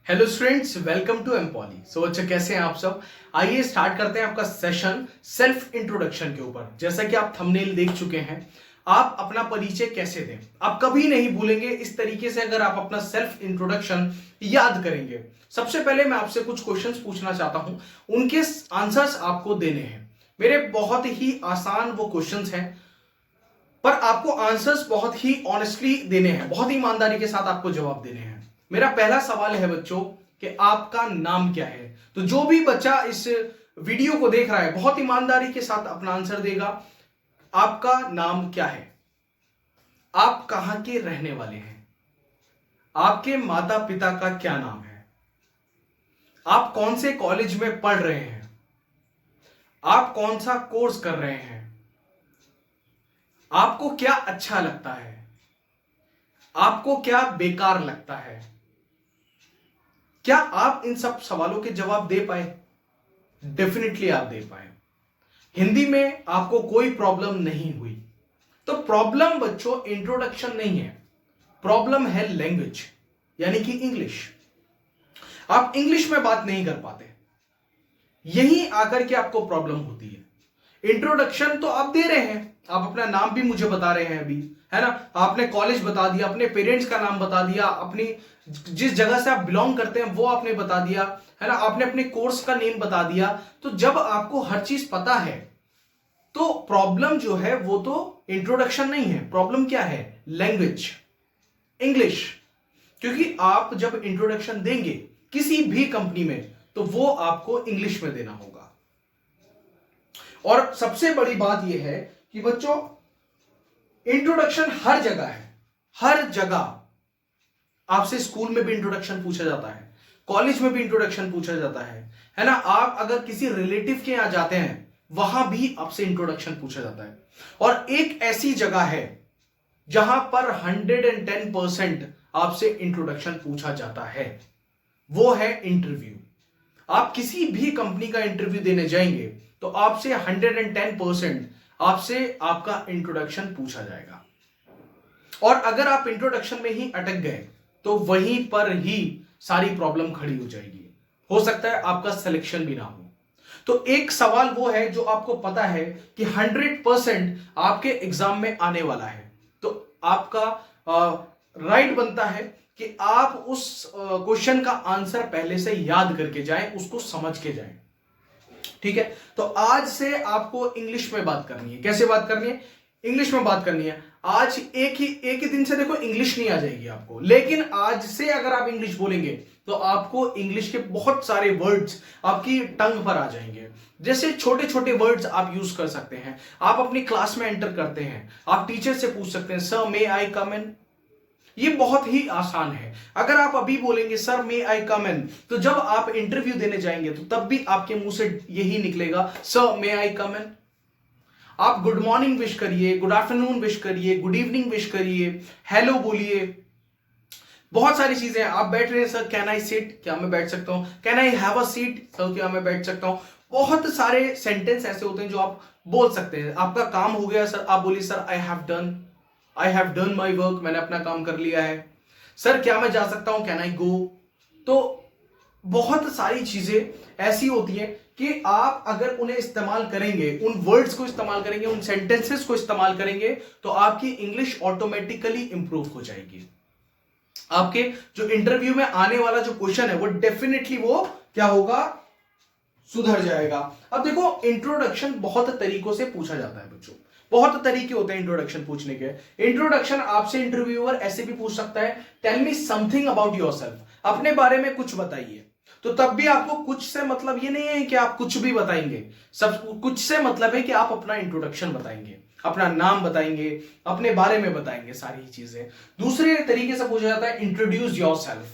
Hello students, welcome to एमपॉली। बच्चे कैसे हैं आप सब। आइए स्टार्ट करते हैं आपका सेशन सेल्फ इंट्रोडक्शन के ऊपर। जैसा कि आप थंबनेल देख चुके हैं, आप अपना परिचय कैसे दें आप कभी नहीं भूलेंगे इस तरीके से अगर आप अपना सेल्फ इंट्रोडक्शन याद करेंगे। सबसे पहले मैं आपसे कुछ क्वेश्चंस पूछना चाहता हूं, उनके आंसर्स आपको देने हैं। मेरे बहुत ही आसान वो क्वेश्चंस हैं, पर आपको आंसर्स बहुत ही ऑनेस्टली देने हैं, बहुत ही ईमानदारी के साथ आपको जवाब देने हैं। मेरा पहला सवाल है बच्चों कि आपका नाम क्या है। तो जो भी बच्चा इस वीडियो को देख रहा है बहुत ईमानदारी के साथ अपना आंसर देगा। आपका नाम क्या है, आप कहां के रहने वाले हैं, आपके माता पिता का क्या नाम है, आप कौन से कॉलेज में पढ़ रहे हैं, आप कौन सा कोर्स कर रहे हैं, आपको क्या अच्छा लगता है, आपको क्या बेकार लगता है। क्या आप इन सब सवालों के जवाब दे पाए? डेफिनेटली आप दे पाए। हिंदी में आपको कोई प्रॉब्लम नहीं हुई। तो प्रॉब्लम बच्चों इंट्रोडक्शन नहीं है, प्रॉब्लम है लैंग्वेज, यानी कि इंग्लिश। आप इंग्लिश में बात नहीं कर पाते, यही आकर के आपको प्रॉब्लम होती है। इंट्रोडक्शन तो आप दे रहे हैं, आप अपना नाम भी मुझे बता रहे हैं अभी, है ना। आपने कॉलेज बता दिया, अपने पेरेंट्स का नाम बता दिया, अपनी जिस जगह से आप बिलोंग करते हैं वो आपने बता दिया, है ना। आपने अपने कोर्स का नेम बता दिया। तो जब आपको हर चीज पता है तो प्रॉब्लम जो है वो तो इंट्रोडक्शन नहीं है, प्रॉब्लम क्या है? Language, English. क्योंकि आप जब इंट्रोडक्शन देंगे किसी भी कंपनी में तो वो आपको इंग्लिश में देना होगा। और सबसे बड़ी बात यह है कि बच्चों इंट्रोडक्शन हर जगह है, हर जगह। आपसे स्कूल में भी इंट्रोडक्शन पूछा जाता है, कॉलेज में भी इंट्रोडक्शन पूछा जाता है ना। आप अगर किसी रिलेटिव के यहां जाते हैं वहां भी आपसे इंट्रोडक्शन पूछा जाता है। और एक ऐसी जगह है जहां पर 110% आपसे इंट्रोडक्शन पूछा जाता है, वो है इंटरव्यू। आप किसी भी कंपनी का इंटरव्यू देने जाएंगे तो आपसे 110% आपसे आपका इंट्रोडक्शन पूछा जाएगा। और अगर आप इंट्रोडक्शन में ही अटक गए तो वहीं पर ही सारी प्रॉब्लम खड़ी हो जाएगी। हो सकता है आपका सिलेक्शन भी ना हो। तो एक सवाल वो है जो आपको पता है कि 100% आपके एग्जाम में आने वाला है, तो आपका राइट बनता है कि आप उस क्वेश्चन का आंसर पहले से याद करके जाएं, उसको समझ के जाएं। ठीक है, तो आज से आपको इंग्लिश में बात करनी है। कैसे बात करनी है? इंग्लिश में बात करनी है। आज एक ही दिन से देखो इंग्लिश नहीं आ जाएगी आपको, लेकिन आज से अगर आप इंग्लिश बोलेंगे तो आपको इंग्लिश के बहुत सारे वर्ड्स आपकी टंग पर आ जाएंगे। जैसे छोटे छोटे वर्ड्स आप यूज कर सकते हैं। आप अपनी क्लास में एंटर करते हैं, आप टीचर से पूछ सकते हैं, सर मे आई कम इन। ये बहुत ही आसान है। अगर आप अभी बोलेंगे सर मे आई कम इन, तो जब आप इंटरव्यू देने जाएंगे तो तब भी आपके मुंह से यही निकलेगा, सर मे आई कम इन। आप गुड मॉर्निंग विश करिए, गुड आफ्टरनून विश करिए, गुड इवनिंग विश करिए, हेलो बोलिए, बहुत सारी चीजें। आप बैठ रहे हैं, सर कैन आई सिट, क्या मैं बैठ सकता हूं? Can I have a seat, sir क्या मैं बैठ सकता हूं? बहुत सारे सेंटेंस ऐसे होते हैं जो आप बोल सकते हैं। आपका काम हो गया सर, आप बोलिए sir I have done my work, मैंने अपना काम कर लिया है। सर क्या मैं जा सकता हूं? कैन आई गो? तो बहुत सारी चीजें ऐसी होती हैं कि आप अगर उन्हें इस्तेमाल करेंगे, उन वर्ड्स को इस्तेमाल करेंगे, उन सेंटेंसेस को इस्तेमाल करेंगे तो आपकी इंग्लिश ऑटोमेटिकली इंप्रूव हो जाएगी। आपके जो इंटरव्यू में आने वाला जो क्वेश्चन है वो डेफिनेटली वो क्या होगा, सुधर जाएगा। अब देखो इंट्रोडक्शन बहुत तरीकों से पूछा जाता है बच्चों, बहुत तरीके होते हैं इंट्रोडक्शन पूछने के। इंट्रोडक्शन आपसे इंटरव्यूअर ऐसे भी पूछ सकता है, tell me something about yourself, अपने बारे में कुछ बताइए। तो तब भी आपको कुछ से मतलब ये नहीं है कि आप कुछ भी बताएंगे, सब कुछ से मतलब है कि आप अपना इंट्रोडक्शन बताएंगे, अपना नाम बताएंगे, अपने बारे में बताएंगे सारी चीजें। दूसरे तरीके से पूछा जाता है इंट्रोड्यूस योरसेल्फ,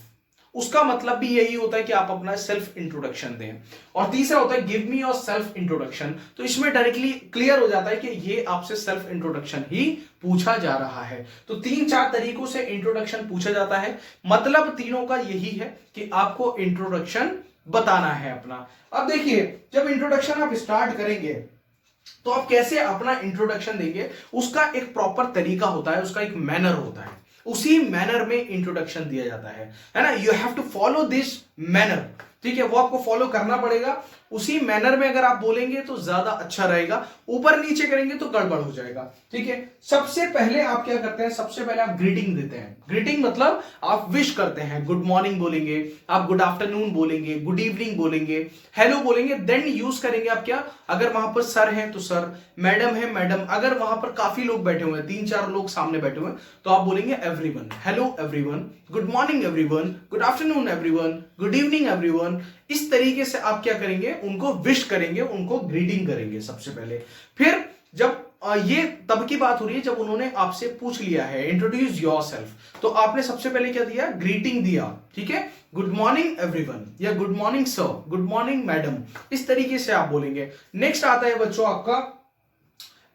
उसका मतलब भी यही होता है कि आप अपना सेल्फ इंट्रोडक्शन दें। और तीसरा होता है give me your self introduction, तो इसमें डायरेक्टली क्लियर हो जाता है कि ये आपसे सेल्फ इंट्रोडक्शन ही पूछा जा रहा है। तो 3-4 तरीकों से इंट्रोडक्शन पूछा जाता है, मतलब तीनों का यही है कि आपको इंट्रोडक्शन बताना है अपना। अब देखिए, जब इंट्रोडक्शन आप स्टार्ट करेंगे तो आप कैसे अपना इंट्रोडक्शन देंगे, उसका एक प्रॉपर तरीका होता है, उसका एक मैनर होता है। उसी मैनर में इंट्रोडक्शन दिया जाता है ना। You have to follow this manner, ठीक है, वो आपको फॉलो करना पड़ेगा। उसी मैनर में अगर आप बोलेंगे तो ज्यादा अच्छा रहेगा, ऊपर नीचे करेंगे तो गड़बड़ हो जाएगा, ठीक है। सबसे पहले आप क्या करते हैं, सबसे पहले आप ग्रीटिंग देते हैं। ग्रीटिंग मतलब आप विश करते हैं, गुड मॉर्निंग बोलेंगे, आप गुड आफ्टरनून बोलेंगे, गुड इवनिंग बोलेंगे, हेलो बोलेंगे। देन यूज करेंगे आप क्या, अगर वहां पर सर है तो सर, मैडम है मैडम, अगर वहां पर काफी लोग बैठे हुए हैं, 3-4 लोग सामने बैठे हुए हैं, तो आप बोलेंगे everyone, hello everyone, good morning everyone, good afternoon everyone, good evening everyone. इस तरीके से आप क्या करेंगे, उनको विश करेंगे, उनको ग्रीटिंग करेंगे सबसे पहले। फिर जब ये तब की बात हो रही है जब उन्होंने आपसे पूछ लिया है इंट्रोड्यूस योरसेल्फ, तो आपने सबसे पहले क्या दिया, ग्रीटिंग दिया, ठीक है, गुड मॉर्निंग एवरीवन या good morning sir, good morning madam, इस तरीके से आप बोलेंगे। नेक्स्ट आता है बच्चों आपका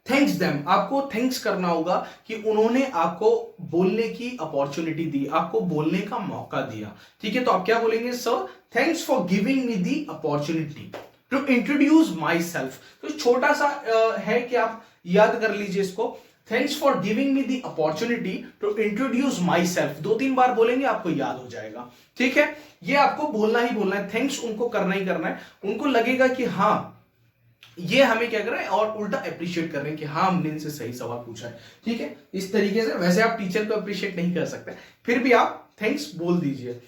थैंक्स देम। आपको थैंक्स करना होगा कि उन्होंने आपको बोलने की अपॉर्चुनिटी दी, आपको बोलने का मौका दिया, ठीक है। तो आप क्या बोलेंगे, sir thanks for giving me the opportunity to introduce my self. तो छोटा सा है कि आप याद कर लीजिए इसको, thanks for giving me the opportunity to introduce my self. 2-3 बार बोलेंगे, आपको याद हो जाएगा, ठीक है। ये आपको बोलना ही बोलना है, थैंक्स उनको करना ही करना है। उनको लगेगा कि हाँ ये हमें क्या कर रहे हैं, और उल्टा अप्रिशिएट कर रहे हैं कि हाँ हमने इनसे सही सवाल पूछा है, ठीक है। इस तरीके से वैसे आप टीचर को अप्रिशिएट नहीं कर सकते, फिर भी आप थैंक्स बोल दीजिए।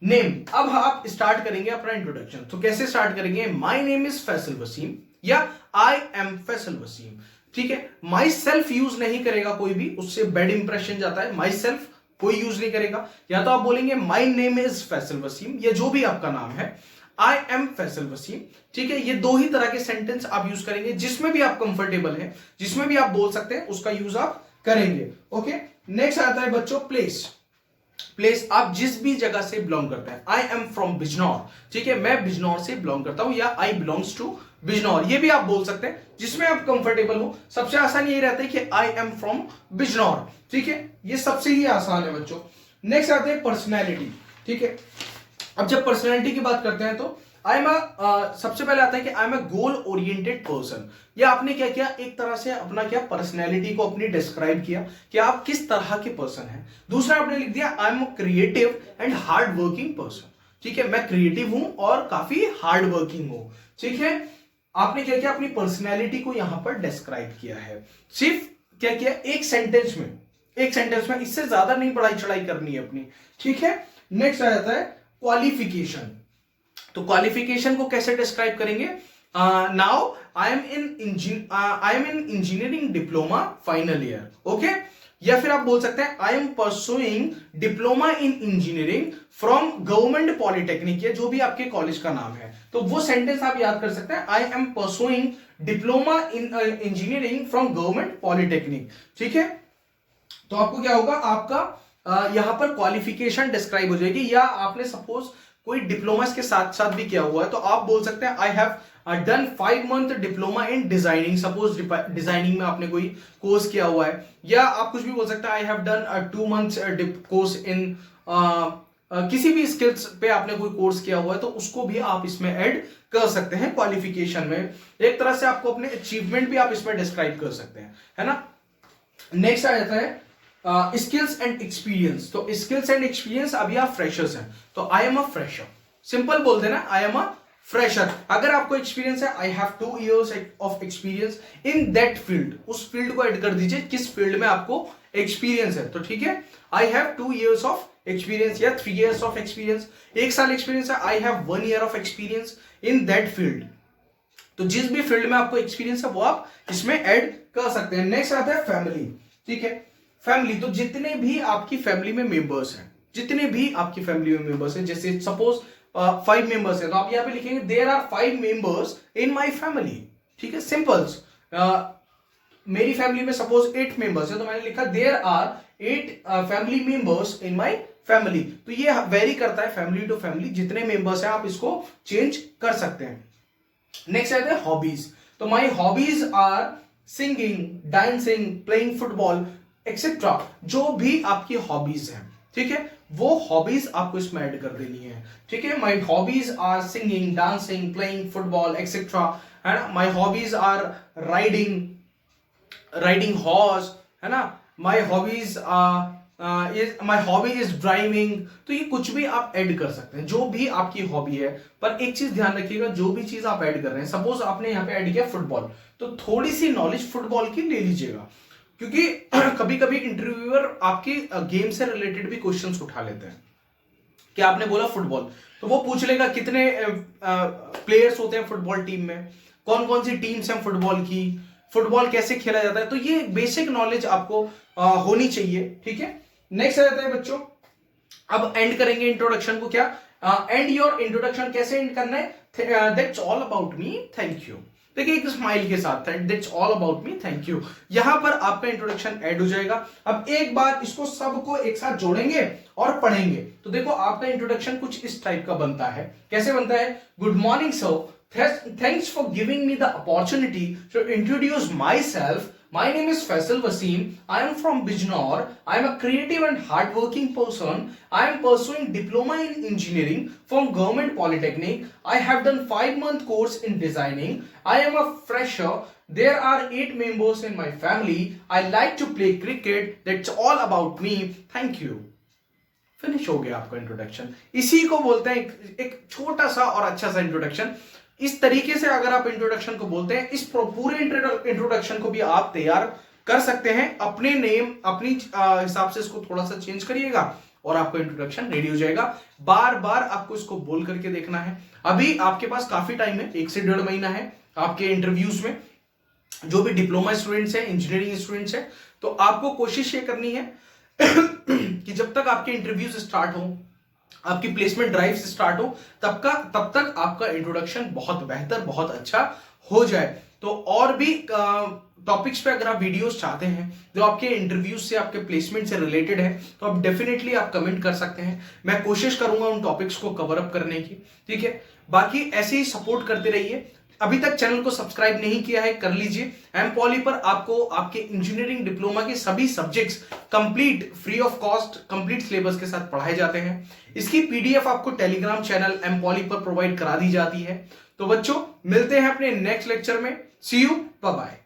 नेम, अब आप स्टार्ट करेंगे अपना इंट्रोडक्शन। तो कैसे स्टार्ट करेंगे, my name is Faisal Wasim या आई एम फैसल वसीम, ठीक है। माई सेल्फ यूज नहीं करेगा कोई भी, उससे बैड इंप्रेशन जाता है। माई सेल्फ कोई यूज नहीं करेगा, या तो आप बोलेंगे my name is Faisal Wasim, या जो भी आपका नाम है, आई एम फैसल वसीम, ठीक है। ये 2 ही तरह के सेंटेंस आप यूज करेंगे, जिसमें भी आप कंफर्टेबल है, जिसमें भी आप बोल सकते हैं, उसका यूज आप करेंगे, ओके। नेक्स्ट आता है बच्चों प्लेस। प्लेस, आप जिस भी जगह से बिलोंग करते हैं, आई एम फ्रॉम बिजनौर, ठीक है, मैं बिजनौर से बिलोंग करता हूं, या आई बिलोंग्स टू बिजनौर, ये भी आप बोल सकते हैं, जिसमें आप कंफर्टेबल हो। सबसे आसान यही रहता है कि आई एम फ्रॉम बिजनौर, ठीक है, ये सबसे ही आसान है बच्चों। नेक्स्ट आते हैं पर्सनैलिटी, ठीक है। अब जब पर्सनैलिटी की बात करते हैं तो आई एम सबसे पहले आता है कि I am a goal oriented person. या आपने क्या किया, एक तरह से अपना क्या पर्सनैलिटी को अपनी डिस्क्राइब किया कि आप किस तरह के पर्सन हैं। दूसरा आपने लिख दिया I am creative and hard working person, ठीक है, मैं क्रिएटिव हूं और काफी हार्ड वर्किंग हूं, ठीक है। आपने क्या किया, अपनी पर्सनैलिटी को यहां पर डिस्क्राइब किया है, सिर्फ क्या किया, एक सेंटेंस में, इससे ज्यादा नहीं पढ़ाई चढ़ाई करनी है अपनी, ठीक है। नेक्स्ट आ जाता है क्वालिफिकेशन। तो क्वालिफिकेशन को कैसे डिस्क्राइब करेंगे, now I am in engineering diploma final year, okay. या फिर आप बोल सकते हैं I am pursuing diploma in engineering from government polytechnic, या जो भी आपके कॉलेज का नाम है, तो वो सेंटेंस आप याद कर सकते हैं, I am pursuing diploma in engineering from government polytechnic, ठीक है। तो आपको क्या होगा, आपका यहां पर क्वालिफिकेशन डिस्क्राइब हो जाएगी। या आपने सपोज कोई डिप्लोमा के साथ साथ भी किया हुआ है, तो आप बोल सकते हैं I have done 5 month diploma in designing, suppose designing में आपने कोई कोर्स किया हुआ है। या आप कुछ भी बोल सकते हैं I have done 2 months course in किसी भी स्किल्स पे आपने कोई कोर्स किया हुआ है, तो उसको भी आप इसमें ऐड कर सकते हैं क्वालिफिकेशन में। एक तरह से आपको अपने अचीवमेंट भी आप इसमें डिस्क्राइब कर सकते हैं, है ना। नेक्स्ट आ जाता है स्किल्स एंड एक्सपीरियंस। तो स्किल्स एंड एक्सपीरियंस, अभी आप फ्रेशर्स हैं, तो I am a fresher, simple बोल देना आई एम अ फ्रेशर। अगर आपको एक्सपीरियंस है, I have 2 years of experience in that field, उस फील्ड को ऐड कर दीजिए किस फील्ड में आपको एक्सपीरियंस है, तो ठीक है, I have 2 years of experience या 3 years ऑफ एक्सपीरियंस, 1 साल एक्सपीरियंस है, I have 1 year of experience in that field. तो जिस भी फील्ड में आपको एक्सपीरियंस है वो आप इसमें ऐड कर सकते हैं। नेक्स्ट आता है फैमिली, ठीक है। फैमिली, तो जितने भी आपकी फैमिली में मेंबर्स हैं, जैसे सपोज 5 मेंबर्स हैं, तो आप यहां पे लिखेंगे there are 5 members in my family, ठीक है, सिंपल्स। मेरी फैमिली में सपोज 8 मेंबर्स है, तो मैंने लिखा there are 8 family members in my family. तो ये वेरी करता है फैमिली टू फैमिली, जितने मेंबर्स हैं आप इसको चेंज कर सकते हैं। नेक्स्ट आते हैं हॉबीज। तो my hobbies are singing, dancing, playing football etcetera, जो भी आपकी हॉबीज हैं, ठीक है, वो हॉबीज आपको इसमें ऐड कर देनी है, ठीक है। My hobbies are singing, dancing, playing football etcetera, है ना। My hobbies are riding horse, है ना। My hobbies are my hobby is driving, तो ये कुछ भी आप ऐड कर सकते हैं, जो भी आपकी हॉबी है। पर एक चीज ध्यान रखिएगा, जो भी चीज आप ऐड कर रहे हैं, सपोज आपने यहाँ पे ऐड किया फुटबॉल, तो थोड़ी सी नॉलेज फुटबॉल की ले लीजिएगा, क्योंकि कभी कभी इंटरव्यूअर आपकी गेम से रिलेटेड भी क्वेश्चंस उठा लेते हैं कि आपने बोला फुटबॉल, तो वो पूछ लेगा कितने प्लेयर्स होते हैं फुटबॉल टीम में, कौन कौन सी टीम्स हैं फुटबॉल की, फुटबॉल कैसे खेला जाता है, तो ये बेसिक नॉलेज आपको होनी चाहिए, ठीक है। नेक्स्ट आ जाता है बच्चों, अब एंड करेंगे इंट्रोडक्शन को, क्या एंड योर इंट्रोडक्शन कैसे एंड करना है, that's all about me, thank you. देखिए एक स्माइल के साथ, that's all about me, thank you, यहां पर आपका इंट्रोडक्शन ऐड हो जाएगा। अब एक बार इसको सबको एक साथ जोड़ेंगे और पढ़ेंगे, तो देखो आपका इंट्रोडक्शन कुछ इस टाइप का बनता है। कैसे बनता है, good morning sir, thanks for giving me the opportunity to introduce myself. My name is Faisal Wasim. I am from Bijnor. I am a creative and hardworking person. I am pursuing diploma in engineering from Government Polytechnic. I have done 5-month course in designing. I am a fresher. There are 8 members in my family. I like to play cricket. That's all about me. Thank you. Finish हो गया आपका introduction. इसी को बोलते हैं एक छोटा सा और अच्छा सा इंट्रोडक्शन। इस तरीके से अगर आप इंट्रोडक्शन को बोलते हैं, इस पूरे इंट्रोडक्शन को भी आप तैयार कर सकते हैं अपने नेम, अपनी हिसाब से इसको थोड़ा सा चेंज करिएगा और आपका इंट्रोडक्शन रेडी हो जाएगा। बार बार आपको इसको बोल करके देखना है। अभी आपके पास काफी टाइम है, 1 से 1.5 महीना है आपके इंटरव्यूज में, जो भी डिप्लोमा स्टूडेंट्स हैं, इंजीनियरिंग स्टूडेंट्स हैं, तो आपको कोशिश ये करनी है कि जब तक आपके इंटरव्यूज स्टार्ट हो, आपकी प्लेसमेंट ड्राइव स्टार्ट हो, तब तक आपका इंट्रोडक्शन बहुत बेहतर, बहुत अच्छा हो जाए। तो और भी टॉपिक्स पे अगर आप वीडियोस चाहते हैं जो आपके इंटरव्यूज से, आपके प्लेसमेंट से रिलेटेड है, तो आप डेफिनेटली आप कमेंट कर सकते हैं। मैं कोशिश करूंगा उन टॉपिक्स को कवर अप करने की, ठीक है। बाकी ऐसे ही सपोर्ट करते रहिए। अभी तक चैनल को सब्सक्राइब नहीं किया है, कर लीजिए। एम पॉली पर आपको आपके इंजीनियरिंग डिप्लोमा के सभी subjects complete free of cost, complete syllabus के साथ पढ़ाए जाते हैं। इसकी पीडीएफ आपको टेलीग्राम चैनल एम पॉली पर प्रोवाइड करा दी जाती है। तो बच्चों मिलते हैं अपने नेक्स्ट लेक्चर में। सी यू, बाय बाय।